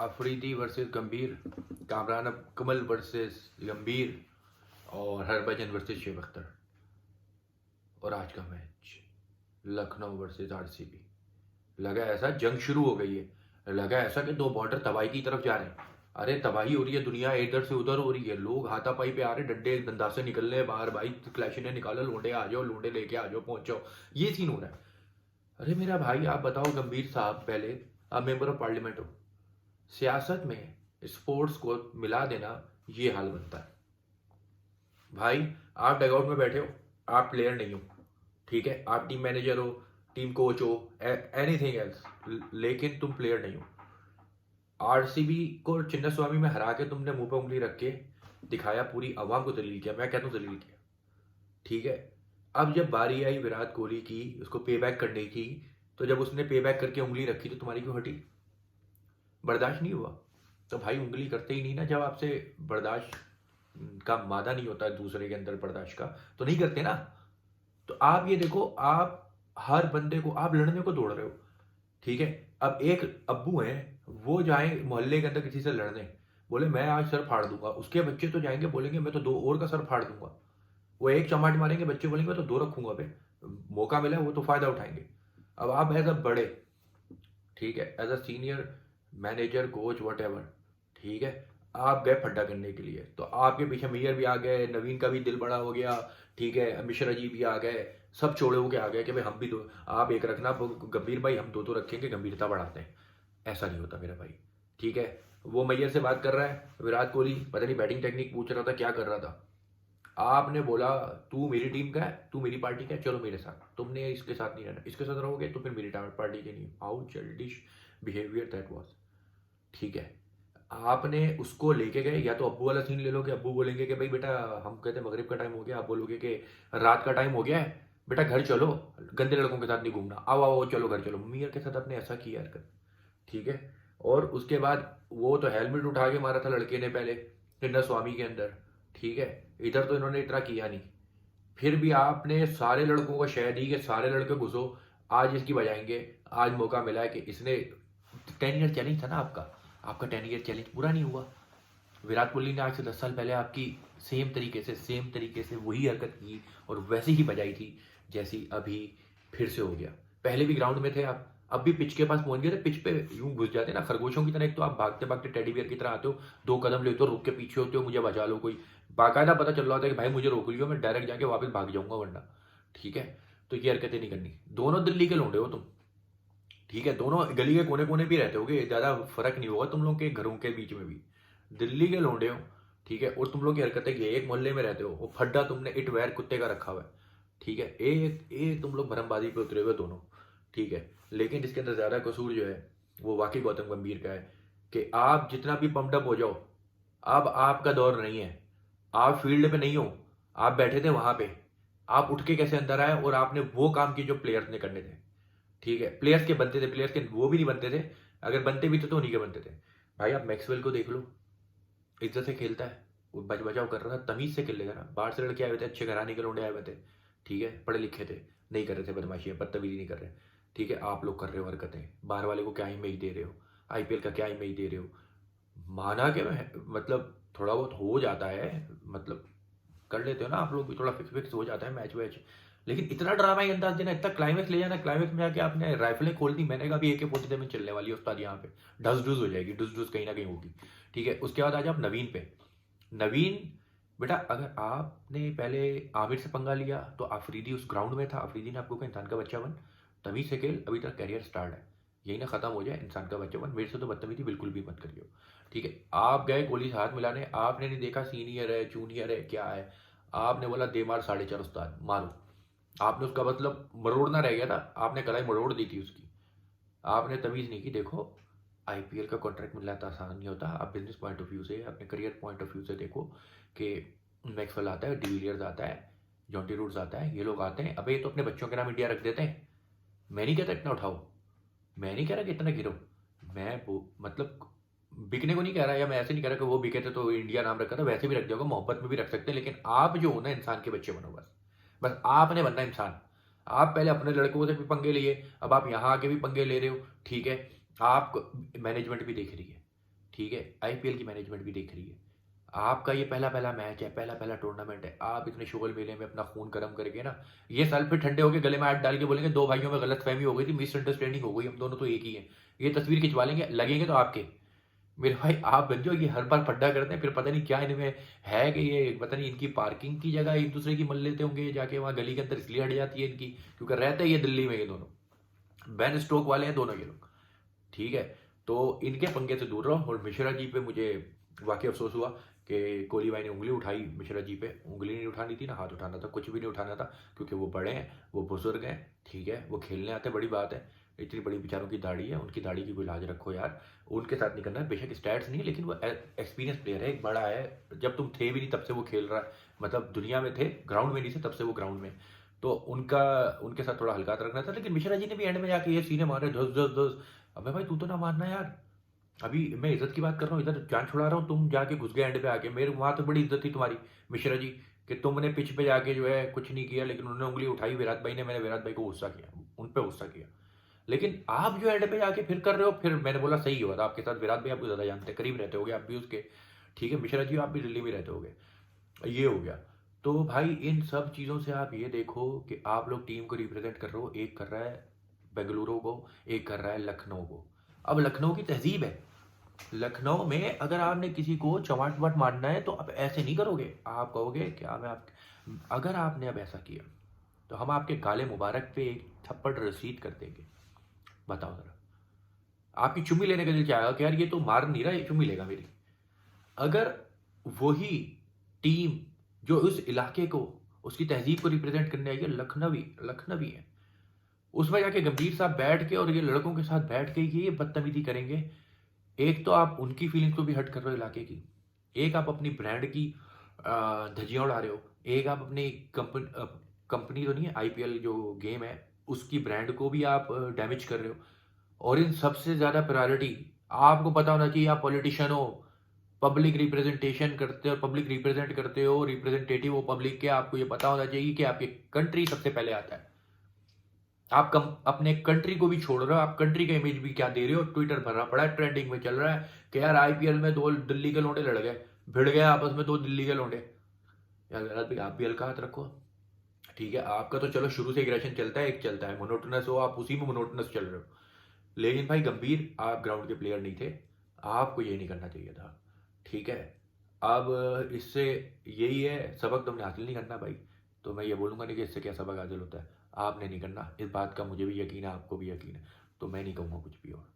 Afridi versus गंभीर, कामरान कमल versus गंभीर और हरभजन वर्सेस शुएब अख्तर। और आज का मैच लखनऊ वर्सेस आरसीबी। लगा ऐसा जंग शुरू हो गई है, लगा ऐसा कि दो बॉर्डर तबाही की तरफ जा रहे हैं। अरे तबाही हो रही है, दुनिया इधर से उधर हो रही है, लोग हाथापाई पे आ रहे, डंडे दंदासे निकल रहे बाहर, भाई क्लैशिने निकालो, लोंडे आ जाओ, लोंडे लेके आ जाओ, पहुंच जाओ, ये सीन हो रहा है। अरे मेरा भाई आप बताओ गंभीर साहब, पहले आप मेंबर ऑफ पार्लियामेंट हो, सियासत में स्पोर्ट्स को मिला देना ये हाल बनता है। भाई आप डगआउट में बैठे हो, आप प्लेयर नहीं हो, ठीक है, आप टीम मैनेजर हो, टीम कोच हो, एनीथिंग एल्स, लेकिन तुम प्लेयर नहीं हो। आरसीबी को चिन्नास्वामी में हरा के तुमने मुंह पे उंगली रख के दिखाया, पूरी आवाम को दलील किया, मैं कहता हूँ दलील किया, ठीक है। अब जब बारी आई विराट कोहली की उसको पे बैक करने की, तो जब उसने पे बैक करके उंगली रखी तो तुम्हारी क्यों हटी? बर्दाश्त नहीं हुआ? तो भाई उंगली करते ही नहीं ना, जब आपसे बर्दाश्त का मादा नहीं होता है दूसरे के अंदर बर्दाश्त का, तो नहीं करते ना। तो आप ये देखो, आप हर बंदे को आप लड़ने को दौड़ रहे हो, ठीक है। अब एक अब्बू हैं, वो जाए मोहल्ले के अंदर किसी से लड़ने, बोले मैं आज सर फाड़ दूंगा, उसके बच्चे तो जाएंगे बोलेंगे मैं तो दो और का सर फाड़ दूंगा। वो एक चमाट मारेंगे, बच्चे बोलेंगे मैं तो दो रखूंगा पे, मौका मिला है वो तो फायदा उठाएंगे। अब आप एज अ बड़े, ठीक है, as a senior manager coach whatever, ठीक है, आप गए फड्डा करने के लिए, तो आपके पीछे मेयर भी आ गए, नवीन का भी दिल बड़ा हो गया, ठीक है, मिश्रा जी भी आ गए, सब चोड़े होके आ गए कि भाई हम भी दो, आप एक रखना गंभीर भाई, हम दो रखेंगे, गंभीरता बढ़ाते हैं। ऐसा नहीं होता मेरा भाई, ठीक है। वो मैयर से बात कर रहा है, विराट कोहली पता नहीं बैटिंग टेक्निक पूछ रहा था, क्या कर रहा था, आपने बोला तू मेरी टीम का है, तू मेरी पार्टी का है, चलो मेरे साथ, तुमने इसके साथ नहीं रहना, इसके साथ रहोगे तो फिर मेरी पार्टी के नहीं। How childish behaviour that was, ठीक है। आपने उसको लेके गए, या तो अब्बू वाला सीन ले लो कि अब्बू बोलेंगे कि भाई बेटा, हम कहते हैं मगरिब का टाइम हो गया, आप बोलोगे कि रात का टाइम हो गया है, बेटा घर चलो, गंदे लड़कों के साथ नहीं घूमना, आओ आओ चलो घर चलो। मीर के साथ आपने ऐसा किया हरकत, ठीक है। और उसके बाद वो तो हेलमेट उठा के मारा था लड़के ने पहले चिन्ना स्वामी के अंदर, ठीक है। इधर तो इन्होंने इतना किया नहीं, फिर भी आपने सारे लड़कों को शह दी कि सारे लड़के घुसो, आज इसकी बजाएंगे, आज मौका मिला है कि इसने 10 ईयर चैलेंज था ना आपका, आपका 10 ईयर चैलेंज पूरा नहीं हुआ। विराट कोहली ने आज से 10 साल पहले आपकी सेम तरीके से वही हरकत की और वैसी ही बजाई थी जैसी अभी फिर से हो गया। पहले भी ग्राउंड में थे आप, अब भी पिच के पास पहुंच गए थे, पिच पे यूं घुस जाते ना खरगोशों की तरह, एक तो आप भागते भागते टेडी बियर की तरह आते हो, 2 कदम लेते हो, रुक के पीछे होते हो, मुझे बचा लो कोई, बाकायदा पता चल रहा होता है कि भाई मुझे रोक लियो, मैं डायरेक्ट जाके वापस भाग जाऊंगा वरना, ठीक है। तो ये हरकतें नहीं करनी। दोनों दिल्ली के लौंडे हो तुम, ठीक है, दोनों गली के कोने कोने भी रहते होगे, ज्यादा फर्क नहीं होगा तुम लोग के घरों के बीच में भी, दिल्ली के लौंडे हो, ठीक है। और तुम लोग की हरकतें ये, एक मोहल्ले में रहते हो, वो फड्डा तुमने इटवैर कुत्ते का रखा हुआ है, ठीक है, एक तुम लोग भरमबाजी पे उतरे हुए दोनों, ठीक है। लेकिन इसके अंदर ज्यादा कसूर जो है वो वाकई गौतम गंभीर का है कि आप जितना भी पम्प्ड अप हो जाओ, अब आपका दौर नहीं है, आप फील्ड पे नहीं हो, आप बैठे थे वहां पे, आप उठ के कैसे अंदर आए और आपने वो काम किए जो प्लेयर्स ने करने थे, ठीक है। प्लेयर्स के बनते थे, प्लेयर्स के वो भी नहीं बनते थे, अगर बनते भी थे तो उन्हीं के बनते थे। भाई आप मैक्सवेल को देख लो, इज्जत से खेलता है, वो बच बचाव कर रहा था, तमीज से खेलेगा ना। बाहर से लड़के आए हुए थे, अच्छे घराने के लौंडे आए हुए थे, ठीक है, पढ़े लिखे थे, नहीं कर रहे थे बदमाशियां, बदतमीजी नहीं कर रहे, ठीक है। आप लोग कर रहे हो हरकतें, बाहर वाले को क्या इमेज दे रहे हो, आईपीएल का क्या इमेज दे रहे हो। माना कि मतलब थोड़ा बहुत हो जाता है, मतलब कर लेते हो ना आप लोग भी, थोड़ा फिक्स फिक्स हो जाता है मैच वैच, लेकिन इतना ड्रामा ही अंदाज देना, इतना क्लाइमेक्स ले जाना, क्लाइमेक्स में आके आपने राइफलें खोल दी, मैंने कहा भी AK-47 चलने वाली है उस्ताद, यहाँ पे डस डुस हो जाएगी, डुस डुस कहीं ना कहीं होगी, ठीक है। उसके बाद आज आप नवीन पे, नवीन बेटा, अगर आपने पहले आमिर से पंगा लिया तो अफरीदी उस ग्राउंड में था, अफरीदी ने आपको कहा इंसान का बच्चा बन, तमीज से खेल, अभी तक कैरियर स्टार्ट है, यही ना खत्म हो जाए, इंसान का बच्चा बन, मेरे से तो बदतमीजी बिल्कुल भी मत करियो, ठीक है। आप गए कोहली से हाथ मिलाने, आपने नहीं देखा सीनियर है जूनियर है क्या है, आपने बोला दे मार 4.5 उस्ताद मारो, आपने उसका मतलब मरोड़ना रह गया था, आपने कलाई मरोड़ दी थी उसकी, आपने तमीज नहीं की। देखो आईपीएल का कॉन्ट्रैक्ट मिलना तो आसान नहीं होता, आप बिजनेस पॉइंट ऑफ व्यू से, अपने करियर पॉइंट ऑफ व्यू से देखो कि मैक्सवेल आता है, डिविलियर्स आता है, जॉन्टी रूड्स आता है, ये लोग आते हैं, अबे ये तो अपने बच्चों के नाम इंडिया रख देते हैं। मैं नहीं कहता इतना उठाओ, मैं नहीं कह रहा कि इतना गिरो, मैं वो मतलब बिकने को नहीं कह रहा, या मैं ऐसे नहीं कह रहा कि वो बिके थे तो इंडिया नाम रखा था, वैसे भी रख दोगे, मोहब्बत में भी रख सकते हैं, लेकिन आप जो हो ना इंसान के बच्चे बनो, बस बस आपने बनना इंसान। आप पहले अपने लड़कों से भी पंगे लिए, अब आप यहाँ आके भी पंगे ले रहे हो, ठीक है। आप मैनेजमेंट भी देख रही है, ठीक है, आईपीएल की मैनेजमेंट भी देख रही है। आपका ये पहला-पहला मैच है, पहला-पहला टूर्नामेंट है, आप इतने शोल मेले में अपना खून गर्म करके ना, ये साल फिर ठंडे होके गले में हाथ डाल के बोलेंगे 2 भाइयों में गलतफ़हमी हो गई थी, मिसअंडरस्टैंडिंग हो गई, हम दोनों तो एक ही हैं। ये तस्वीर खिंचवा लेंगे, लगेंगे तो आपके। मेरे भाई आप बन जाओ, ये हर बार फड्डा करते हैं, फिर पता नहीं क्या इनमें है कि ये पता नहीं इनकी पार्किंग की जगह एक-दूसरे की मल लेते होंगे जाके वहाँ गली के अंदर, इसलिए हट जाती है इनकी, क्योंकि रहते हैं ये दिल्ली में ये दोनों। बेन स्टोक वाले हैं दोनों ये लोग, ठीक है? तो इनके पंगे से दूर रहो। और मिश्रा जी पे मुझे वाक़ई अफ़सोस हुआ कि कोहली भाई ने उँगली उठाई मिश्रा जी पे। उँगली नहीं उठानी थी, ना हाथ उठाना था, कुछ भी नहीं उठाना था, क्योंकि वो बड़े हैं, वो बुज़ुर्ग हैं, ठीक है? वो खेलने आते हैं, बड़ी बात है। इतनी बड़ी बेचारों की दाढ़ी है, उनकी दाढ़ी की भी लाज रखो यार। उनके साथ नहीं करना है, बेशक स्टैट्स नहीं है, लेकिन वो एक्सपीरियंस प्लेयर है, एक बड़ा है। जब तुम थे भी नहीं तब से वो खेल रहा है, मतलब दुनिया में थे, ग्राउंड में नहीं थे तब से वो ग्राउंड में। तो उनका उनके साथ थोड़ा हल्का रखना था, लेकिन मिश्रा जी ने भी एंड में जाके ये सीने मारे धस, धस, धस। अबे भाई तू तो ना मारना यार। अभी मैं इज्जत की बात कर रहा हूँ, इधर जान छुड़ा रहा हूँ, तुम जाके घुस गए एंड पे आके। मेरे वहां तो बड़ी इज्जत थी तुम्हारी मिश्रा जी, कि तुमने पिच पे जाके जो है कुछ नहीं किया, लेकिन उन्होंने उंगली उठाई विराट भाई ने, मैंने विराट भाई को गुस्सा किया, उन पे गुस्सा किया। लेकिन आप जो एंड पे जाके फिर कर रहे हो, फिर मैंने बोला सही हुआ था आपके साथ। विराट भाई आपको ज्यादा जानते हैं, करीब रहते होगे आप भी उसके, ठीक है? मिश्रा जी आप भी दिल्ली में रहते होगे, ये हो गया। तो भाई इन सब चीज़ों से आप ये देखो कि आप लोग टीम को रिप्रेजेंट कर रहे हो, एक कर रहा है बेंगलुरु को, एक कर रहा है लखनऊ को। अब लखनऊ की तहजीब है, लखनऊ में अगर आपने किसी को चमाट वट मारना है तो आप ऐसे नहीं करोगे, आप कहोगे क्या मैं आप, अगर आपने अब ऐसा किया तो हम आपके गाले मुबारक पे एक थप्पड़ रसीद कर देंगे। बताओ जरा, आपकी चुम्मी लेने का दिल चाहेगा कि यार ये तो मार नहीं रहा, ये चुम्मी लेगा मेरी। अगर वही टीम जो उस इलाके को, उसकी तहजीब को रिप्रेजेंट करने आई है, लखनवी लखनवी है, उसमें जाके गंभीर साहब बैठ के और ये लड़कों के साथ बैठ के ये बदतमीजी करेंगे, एक तो आप उनकी फीलिंग्स को भी हर्ट कर रहे हो इलाके की, एक आप अपनी ब्रांड की धज्जियां उड़ा रहे हो, एक आप अपनी कंपनी तो नहीं है, आईपीएल जो गेम है उसकी ब्रांड को भी आप डैमेज कर रहे हो। और इन सबसे ज्यादा प्रायोरिटी, आपको पता होना चाहिए, आप पॉलिटिशियन हो, पब्लिक रिप्रेजेंटेशन करते हो, पब्लिक रिप्रेजेंट करते हो, रिप्रेजेंटेटिव हो पब्लिक के, आपको ये पता होना चाहिए कि आपकी कंट्री सबसे पहले आता है। आप अपने कंट्री को भी छोड़ रहे हो, आप कंट्री का इमेज भी क्या दे रहे हो। ट्विटर भरा पड़ा है, ट्रेंडिंग में चल रहा है कि यार आईपीएल में 2 दिल्ली के लौंडे लड़ गए, भिड़ गए आपस में 2 दिल्ली के लौंडे। यार गलत भी, आप भी हल्का हाथ रखो, ठीक है? आपका तो चलो शुरू से एग्रेशन चलता है, एक चलता है, मोनोटोनस हो, आप उसी में मोनोटोनस चल रहे हो। लेकिन भाई गंभीर, आप ग्राउंड के प्लेयर नहीं थे, आपको ये नहीं करना चाहिए था, ठीक है? अब इससे यही है, सबक तुमने हासिल नहीं करना भाई। तो मैं ये बोलूंगा नहीं कि इससे क्या सबक हासिल होता है, आपने नहीं करना, इस बात का मुझे भी यकीन है, आपको भी यकीन है, तो मैं नहीं कहूँगा कुछ भी और।